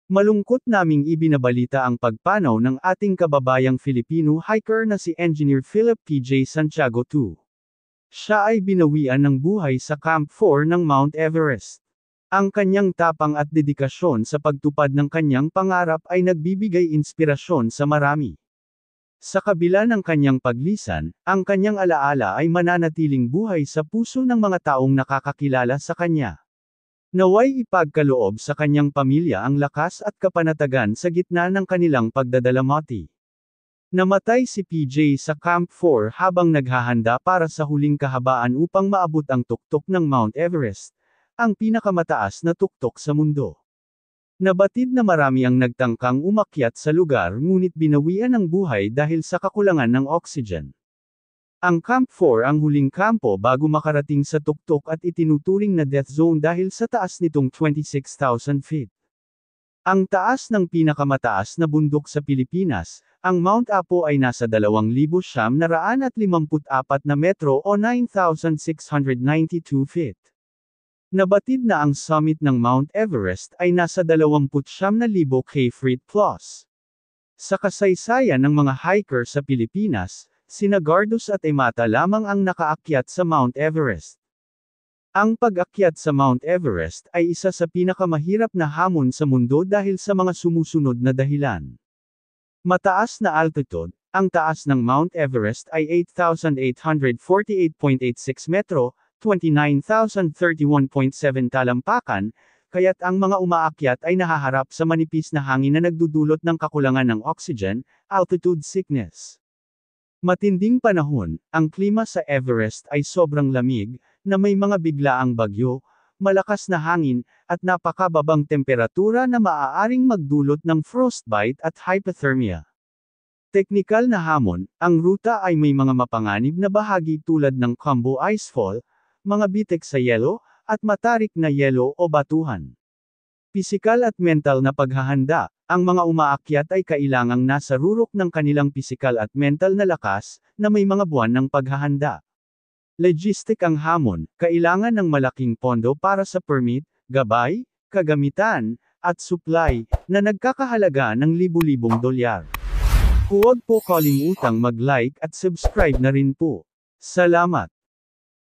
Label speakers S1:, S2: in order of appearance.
S1: Malungkot naming ibinabalita ang pagpanaw ng ating kababayang Filipino hiker na si Engineer Philip P.J. Santiago II. Siya ay binawian ng buhay sa Camp 4 ng Mount Everest. Ang kanyang tapang at dedikasyon sa pagtupad ng kanyang pangarap ay nagbibigay inspirasyon sa marami. Sa kabila ng kanyang paglisan, ang kanyang alaala ay mananatiling buhay sa puso ng mga taong nakakakilala sa kanya. Naway ipagkaloob sa kanyang pamilya ang lakas at kapanatagan sa gitna ng kanilang pagdadalamati. Namatay si PJ sa Camp 4 habang naghahanda para sa huling kahabaan upang maabot ang tuktok ng Mount Everest, ang pinakamataas na tuktok sa mundo. Nabatid na marami ang nagtangkang umakyat sa lugar ngunit binawian ng buhay dahil sa kakulangan ng oxygen. Ang Camp 4 ang huling kampo bago makarating sa tuktok at itinuturing na death zone dahil sa taas nitong 26,000 feet. Ang taas ng pinakamataas na bundok sa Pilipinas, ang Mount Apo ay nasa 2,954 na metro o 9,692 feet. Nabatid na ang summit ng Mount Everest ay nasa 29,000 k-feet plus. Sa kasaysayan ng mga hiker sa Pilipinas, sina Gardos at Emata lamang ang nakaakyat sa Mount Everest. Ang pag-akyat sa Mount Everest ay isa sa pinakamahirap na hamon sa mundo dahil sa mga sumusunod na dahilan. Mataas na altitude, ang taas ng Mount Everest ay 8,848.86 metro, 29,031.7 talampakan, kaya't ang mga umaakyat ay nahaharap sa manipis na hangin na nagdudulot ng kakulangan ng oxygen, altitude sickness. Matinding panahon, ang klima sa Everest ay sobrang lamig, na may mga biglaang bagyo, malakas na hangin, at napakababang temperatura na maaaring magdulot ng frostbite at hypothermia. Teknikal na hamon, ang ruta ay may mga mapanganib na bahagi tulad ng combo icefall, mga bitek sa yelo, at matarik na yelo o batuhan. Pisikal at mental na paghahanda, ang mga umaakyat ay kailangang nasa rurok ng kanilang pisikal at mental na lakas, na may mga buwan ng paghahanda. Logistic ang hamon, kailangan ng malaking pondo para sa permit, gabay, kagamitan, at supply, na nagkakahalaga ng libu-libong dolyar. Huwag po kalimutang mag-like at subscribe na rin po. Salamat!